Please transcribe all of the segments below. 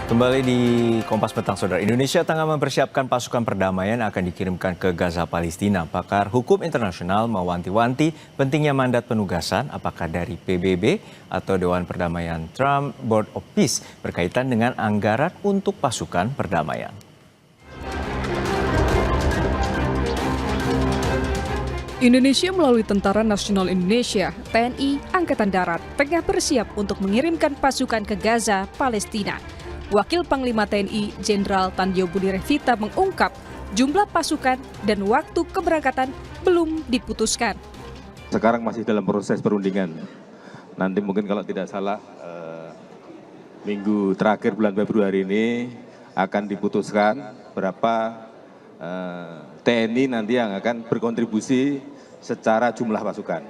Kembali di Kompas Petang, Saudara. Indonesia tengah mempersiapkan pasukan perdamaian yang akan dikirimkan ke Gaza, Palestina. Pakar hukum internasional mewanti-wanti pentingnya mandat penugasan, apakah dari PBB atau Dewan Perdamaian Trump Board of Peace, berkaitan dengan anggaran untuk pasukan perdamaian. Indonesia melalui Tentara Nasional Indonesia, TNI, Angkatan Darat, tengah bersiap untuk mengirimkan pasukan ke Gaza, Palestina. Wakil Panglima TNI Jenderal Tandjo Budi Revita mengungkap jumlah pasukan dan waktu keberangkatan belum diputuskan. Sekarang masih dalam proses perundingan. Nanti mungkin kalau tidak salah minggu terakhir bulan Februari ini akan diputuskan berapa TNI nanti yang akan berkontribusi secara jumlah pasukan.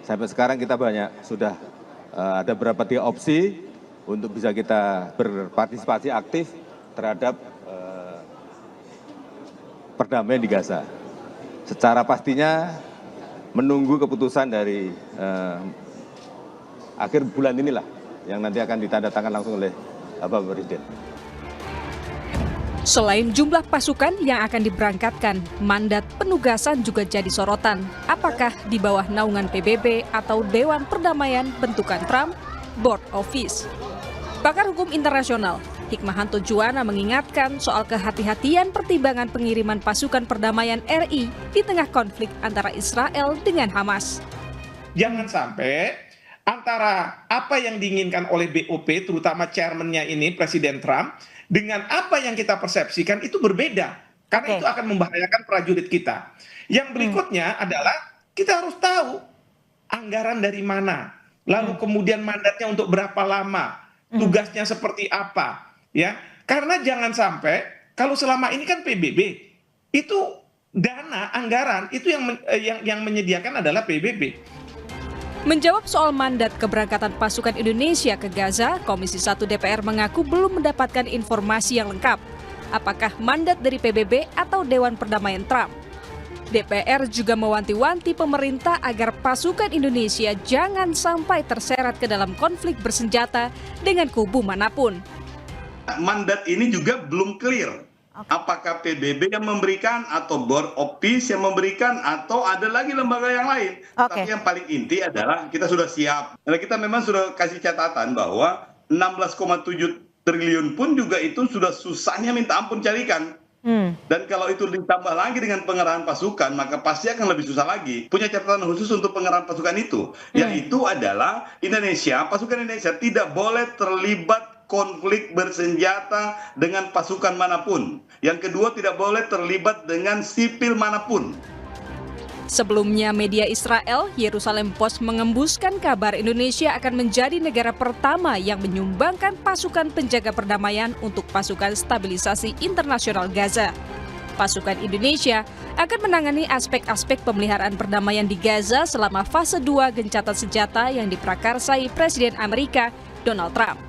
Sampai sekarang kita sudah ada beberapa opsi untuk bisa kita berpartisipasi aktif terhadap perdamaian di Gaza. Secara pastinya menunggu keputusan dari akhir bulan inilah yang nanti akan ditandatangan langsung oleh Bapak Presiden. Selain jumlah pasukan yang akan diberangkatkan, mandat penugasan juga jadi sorotan. Apakah di bawah naungan PBB atau Dewan Perdamaian bentukan Trump Board of Peace? Pakar hukum internasional Hikmahanto Juwana mengingatkan soal kehati-hatian pertimbangan pengiriman pasukan perdamaian RI di tengah konflik antara Israel dengan Hamas. Jangan sampai antara apa yang diinginkan oleh BOP, terutama chairman-nya ini, Presiden Trump, dengan apa yang kita persepsikan itu berbeda. Karena itu akan membahayakan prajurit kita. Yang berikutnya adalah kita harus tahu anggaran dari mana. Lalu kemudian mandatnya untuk berapa lama. Tugasnya seperti apa. Ya, karena jangan sampai, kalau selama ini kan PBB, itu dana, anggaran, itu yang menyediakan adalah PBB. Menjawab soal mandat keberangkatan pasukan Indonesia ke Gaza, Komisi 1 DPR mengaku belum mendapatkan informasi yang lengkap. Apakah mandat dari PBB atau Dewan Perdamaian Trump? DPR juga mewanti-wanti pemerintah agar pasukan Indonesia jangan sampai terseret ke dalam konflik bersenjata dengan kubu manapun. Mandat ini juga belum clear. Apakah PBB yang memberikan atau Board of Peace yang memberikan atau ada lagi lembaga yang lain. Tapi yang paling inti adalah kita sudah siap. Karena kita memang sudah kasih catatan bahwa 16,7 triliun pun juga itu sudah susahnya minta ampun carikan. Dan kalau itu ditambah lagi dengan pengerahan pasukan, maka pasti akan lebih susah lagi. Punya catatan khusus untuk pengerahan pasukan itu, yaitu adalah pasukan Indonesia tidak boleh terlibat konflik bersenjata dengan pasukan manapun. Yang kedua, tidak boleh terlibat dengan sipil manapun. Sebelumnya, media Israel, Yerusalem Post mengembuskan kabar Indonesia akan menjadi negara pertama yang menyumbangkan pasukan penjaga perdamaian untuk pasukan stabilisasi internasional Gaza. Pasukan Indonesia akan menangani aspek-aspek pemeliharaan perdamaian di Gaza selama fase 2 gencatan senjata yang diprakarsai Presiden Amerika Donald Trump.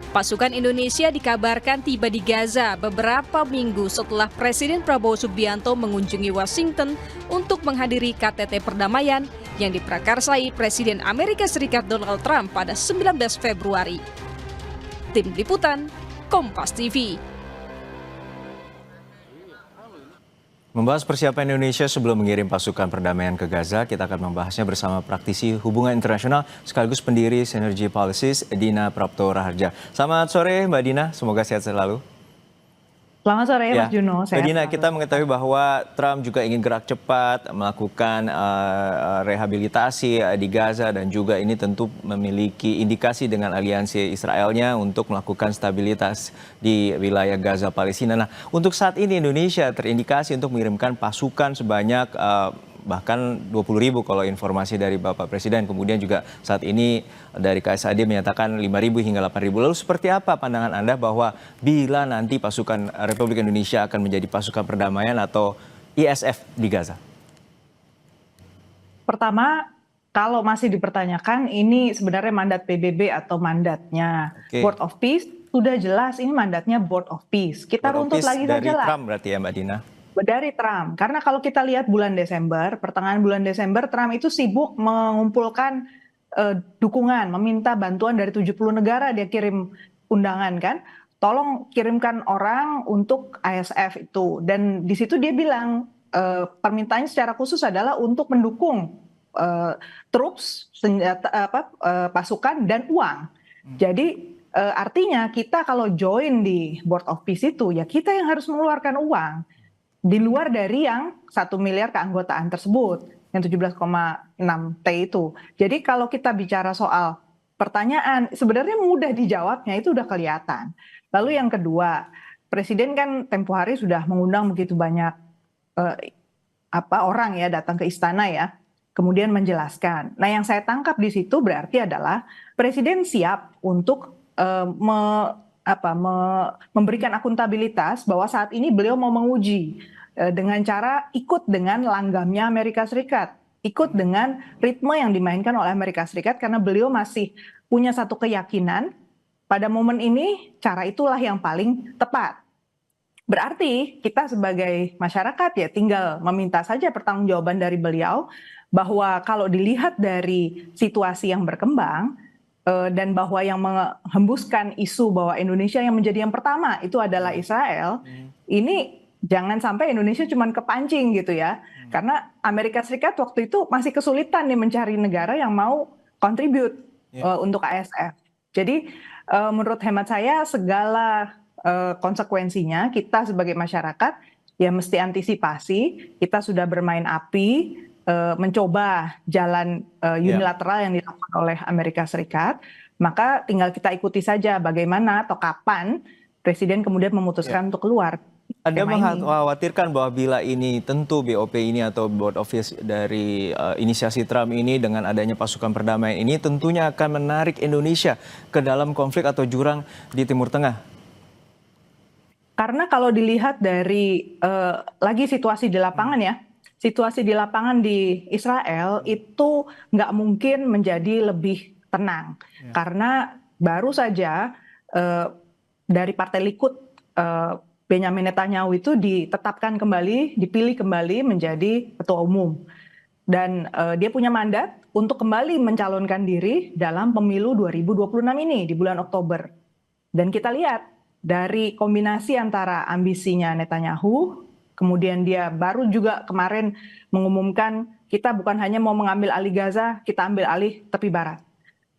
Pasukan Indonesia dikabarkan tiba di Gaza beberapa minggu setelah Presiden Prabowo Subianto mengunjungi Washington untuk menghadiri KTT perdamaian yang diprakarsai Presiden Amerika Serikat Donald Trump pada 19 Februari. Tim Liputan, Kompas TV. Membahas persiapan Indonesia sebelum mengirim pasukan perdamaian ke Gaza, kita akan membahasnya bersama praktisi hubungan internasional sekaligus pendiri Synergy Policies, Dina Prapto Raharja. Selamat sore Mbak Dina, semoga sehat selalu. Selamat sore Mas Juno. Mbak Dina, kita mengetahui bahwa Trump juga ingin gerak cepat melakukan rehabilitasi di Gaza dan juga ini tentu memiliki indikasi dengan aliansi Israelnya untuk melakukan stabilitas di wilayah Gaza Palestina. Nah, untuk saat ini Indonesia terindikasi untuk mengirimkan pasukan sebanyak bahkan 20.000 kalau informasi dari Bapak Presiden. Kemudian juga saat ini dari KSAD menyatakan 5.000 hingga 8.000. Lalu seperti apa pandangan Anda bahwa bila nanti pasukan Republik Indonesia akan menjadi pasukan perdamaian atau ISF di Gaza? Pertama, kalau masih dipertanyakan ini sebenarnya mandat PBB atau mandatnya Board of Peace, sudah jelas ini mandatnya Board of Peace. Kita runtut lagi saja lah. Dari Trump berarti ya Mbak Dina? Dari Trump, karena kalau kita lihat bulan Desember, pertengahan bulan Desember, Trump itu sibuk mengumpulkan dukungan, meminta bantuan dari 70 negara, dia kirim undangan kan. tolong kirimkan orang untuk ISF itu. Dan di situ dia bilang permintaannya secara khusus adalah untuk mendukung troops, senjata, pasukan dan uang. Jadi artinya kita kalau join di Board of Peace itu ya kita yang harus mengeluarkan uang di luar dari yang 1 miliar keanggotaan tersebut, yang 17,6 T itu. Jadi kalau kita bicara soal pertanyaan, sebenarnya mudah dijawabnya, itu udah kelihatan. Lalu yang kedua, Presiden kan tempo hari sudah mengundang begitu banyak orang ya datang ke istana ya, kemudian menjelaskan. Nah yang saya tangkap di situ berarti adalah Presiden siap untuk memberikan akuntabilitas bahwa saat ini beliau mau menguji dengan cara ikut dengan langgamnya Amerika Serikat, ikut dengan ritme yang dimainkan oleh Amerika Serikat karena beliau masih punya satu keyakinan pada momen ini cara itulah yang paling tepat. Berarti kita sebagai masyarakat ya tinggal meminta saja pertanggungjawaban dari beliau bahwa kalau dilihat dari situasi yang berkembang dan bahwa yang menghembuskan isu bahwa Indonesia yang menjadi yang pertama itu adalah Israel, ini jangan sampai Indonesia cuma kepancing gitu ya. Karena Amerika Serikat waktu itu masih kesulitan nih mencari negara yang mau kontribut untuk ISF. Jadi menurut hemat saya segala konsekuensinya kita sebagai masyarakat ya mesti antisipasi. Kita sudah bermain api, mencoba jalan unilateral yang dilakukan oleh Amerika Serikat, maka tinggal kita ikuti saja bagaimana atau kapan Presiden kemudian memutuskan untuk keluar. Anda mengkhawatirkan bahwa bila ini tentu BOP ini atau Board of Peace dari inisiasi Trump ini dengan adanya pasukan perdamaian ini tentunya akan menarik Indonesia ke dalam konflik atau jurang di Timur Tengah? Karena kalau dilihat dari lagi situasi di lapangan ya, situasi di lapangan di Israel itu nggak mungkin menjadi lebih tenang. Karena baru saja dari Partai Likud Benjamin Netanyahu itu ditetapkan kembali, dipilih kembali menjadi ketua umum. Dan dia punya mandat untuk kembali mencalonkan diri dalam pemilu 2026 ini di bulan Oktober. Dan kita lihat dari kombinasi antara ambisinya Netanyahu, kemudian dia baru juga kemarin mengumumkan kita bukan hanya mau mengambil alih Gaza, kita ambil alih tepi barat.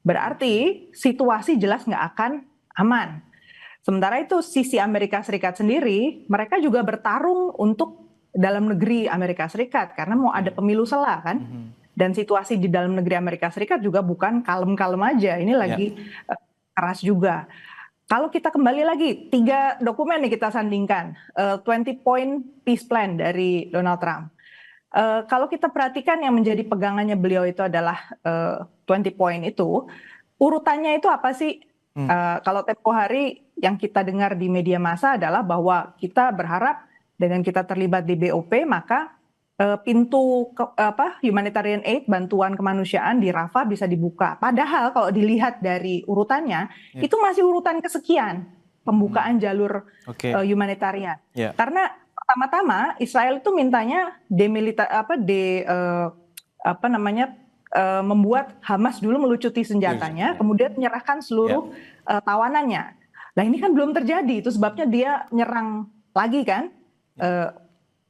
Berarti situasi jelas nggak akan aman. Sementara itu sisi Amerika Serikat sendiri, mereka juga bertarung untuk dalam negeri Amerika Serikat karena mau ada pemilu sela kan. Dan situasi di dalam negeri Amerika Serikat juga bukan kalem-kalem aja, ini lagi keras juga. Kalau kita kembali lagi, 3 dokumen nih kita sandingkan, 20-point peace plan dari Donald Trump. Kalau kita perhatikan yang menjadi pegangannya beliau itu adalah 20 point itu, urutannya itu apa sih? Kalau tempo hari yang kita dengar di media massa adalah bahwa kita berharap dengan kita terlibat di BOP, maka pintu humanitarian aid, bantuan kemanusiaan di Rafah bisa dibuka. Padahal kalau dilihat dari urutannya, itu masih urutan kesekian pembukaan jalur humanitarian. Karena pertama-tama Israel itu mintanya membuat Hamas dulu melucuti senjatanya, kemudian menyerahkan seluruh tawanannya. Nah ini kan belum terjadi, itu sebabnya dia nyerang lagi kan.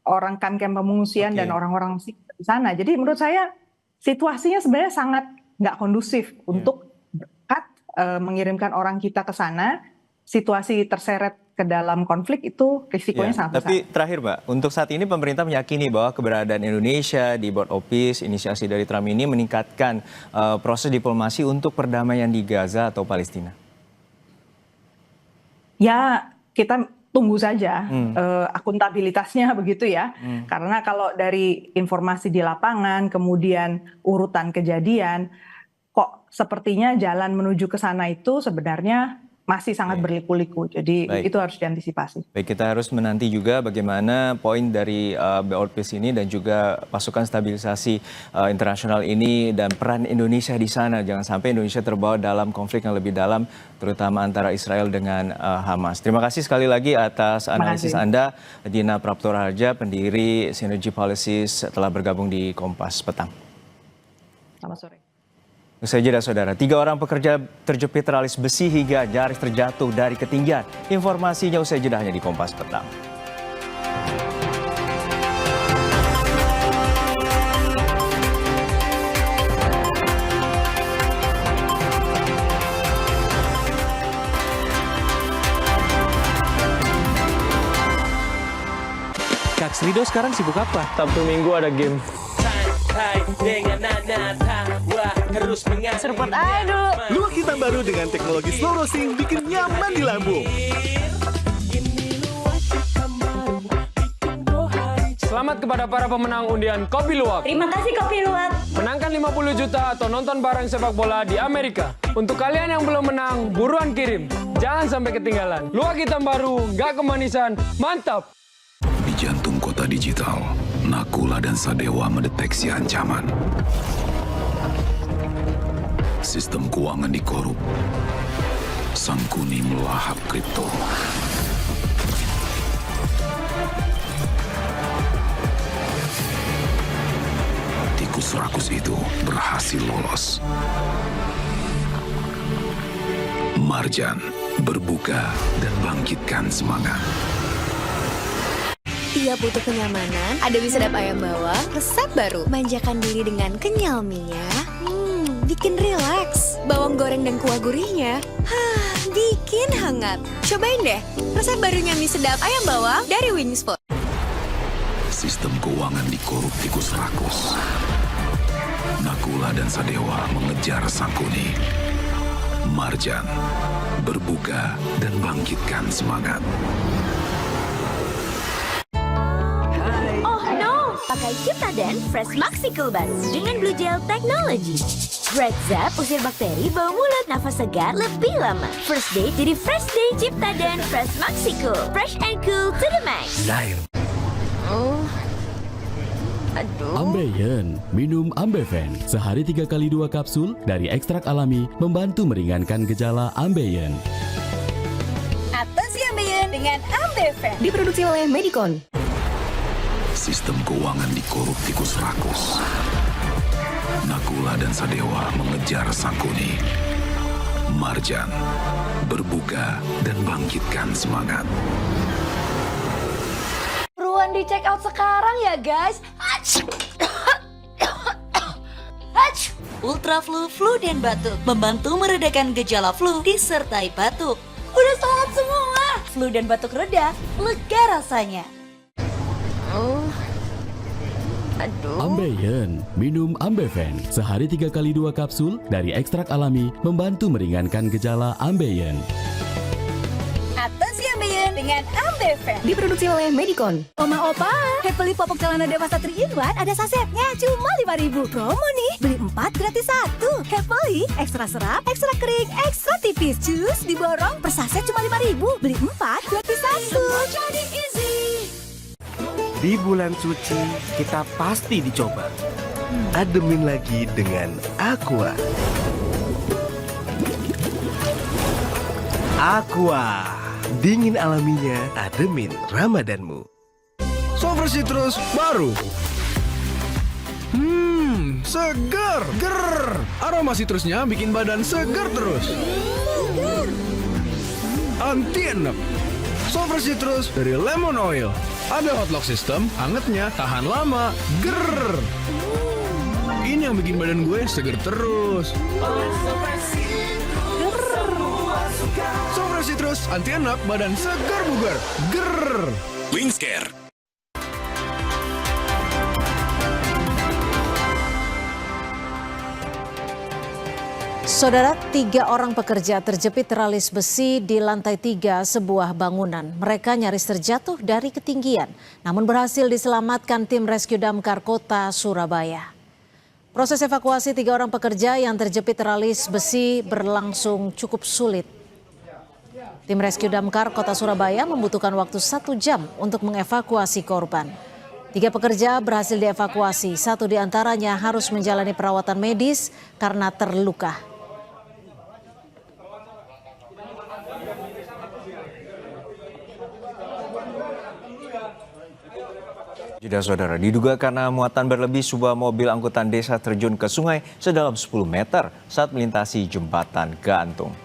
Orang kamp-kamp pengungsian dan orang-orang di sana. Jadi menurut saya situasinya sebenarnya sangat nggak kondusif untuk berangkat mengirimkan orang kita ke sana. Situasi terseret ke dalam konflik itu risikonya sangat besar. Tapi terakhir Mbak, untuk saat ini pemerintah meyakini bahwa keberadaan Indonesia di Board of Peace, inisiasi dari Trump ini meningkatkan proses diplomasi untuk perdamaian di Gaza atau Palestina. Ya kita tunggu saja akuntabilitasnya begitu ya. Karena kalau dari informasi di lapangan, kemudian urutan kejadian, kok sepertinya jalan menuju ke sana itu sebenarnya masih sangat berliku-liku. Jadi itu harus diantisipasi. Baik, kita harus menanti juga bagaimana poin dari Board of Peace ini dan juga pasukan stabilisasi internasional ini dan peran Indonesia di sana. Jangan sampai Indonesia terbawa dalam konflik yang lebih dalam, terutama antara Israel dengan Hamas. Terima kasih sekali lagi atas analisis Anda, Dina Praptora Harja, pendiri Synergy Policies, telah bergabung di Kompas Petang. Selamat sore. Usai jeda saudara, 3 orang pekerja terjepit teralis besi hingga nyaris terjatuh dari ketinggian. Informasinya usai jeda hanya di Kompas Petang. Kak Srido sekarang sibuk apa? Sabtu Minggu ada game. Seruput aja dulu. Luwak hitam baru dengan teknologi slow roasting bikin nyaman di lambung. Selamat kepada para pemenang undian Kopi Luwak. Terima kasih Kopi Luwak. Menangkan 50 juta atau nonton bareng sepak bola di Amerika. Untuk kalian yang belum menang, buruan kirim. Jangan sampai ketinggalan. Luwak hitam baru, nggak kemanisan, mantap. Di jantung kota digital, Nakula dan Sadewa mendeteksi ancaman. Sistem keuangan dikorup. Sangkuni melahap kripto. Tikus rakus itu berhasil lolos. Marjan berbuka dan bangkitkan semangat. Tiap butuh kenyamanan, ada Wisedap ayam bawang, resep baru. Manjakan diri dengan kenyal mie-nya. Bikin rileks. Bawang goreng dan kuah gurihnya, bikin hangat. Cobain deh, resep barunya mie sedap ayam bawang dari Wingspot. Sistem keuangan dikorup tikus rakus. Nakula dan Sadewa mengejar Sangkuni. Marjan berbuka dan bangkitkan semangat. Oh no, pakai Ciptaden Fresh Maxi Coolbus dengan Blue Gel Technology. Red Zap usir bakteri, bau mulut, nafas segar lebih lama. First day jadi fresh day. Ciptaden Fresh Maxi Cool. Fresh and cool to the max. Ambeien, minum Ambeven. Sehari 3 kali 2 kapsul dari ekstrak alami membantu meringankan gejala Ambeien. Atasi Ambeien dengan Ambeven. Diproduksi oleh Medicon. Sistem keuangan dikorup tikus rakus. Nakula dan Sadewa mengejar Sangkuni. Marjan berbuka dan bangkitkan semangat. Buruan di check out sekarang ya guys. Ultra Flu dan batuk membantu meredakan gejala flu disertai batuk. Udah sholat semua. Flu dan batuk reda, lega rasanya. Ambeien, minum Ambeven. Sehari 3 kali 2 kapsul dari ekstrak alami membantu meringankan gejala Ambeien. Atasi Ambeien dengan Ambeven. Diproduksi oleh Medicon. Oma Opa, Happily Popok Celana Dewasa 3-in-1 ada sasetnya cuma 5.000. Promo nih, beli 4 gratis 1. Happily, ekstra serap, ekstra kering, ekstra tipis. Cus, diborong per saset cuma 5.000. Beli 4 gratis 1. Jadi easy. Di bulan suci, kita pasti dicoba. Ademin lagi dengan Aqua. Aqua, dingin alaminya, ademin Ramadanmu. Sover Citrus baru. Segar. Ger. Aroma citrusnya bikin badan segar terus. Anti enek. Sover Citrus dari Lemon Oil. Ada hot lock system, hangatnya tahan lama. Ger. Ini yang bikin badan gue seger terus. Sover Citrus anti enek, badan segar bugar. Ger. Wingscare. Saudara, 3 orang pekerja terjepit teralis besi di lantai 3 sebuah bangunan. Mereka nyaris terjatuh dari ketinggian, namun berhasil diselamatkan tim rescue damkar kota Surabaya. Proses evakuasi 3 orang pekerja yang terjepit teralis besi berlangsung cukup sulit. Tim rescue damkar kota Surabaya membutuhkan waktu 1 jam untuk mengevakuasi korban. 3 pekerja berhasil dievakuasi, 1 diantaranya harus menjalani perawatan medis karena terluka. Jeda saudara, diduga karena muatan berlebih sebuah mobil angkutan desa terjun ke sungai sedalam 10 meter saat melintasi jembatan gantung.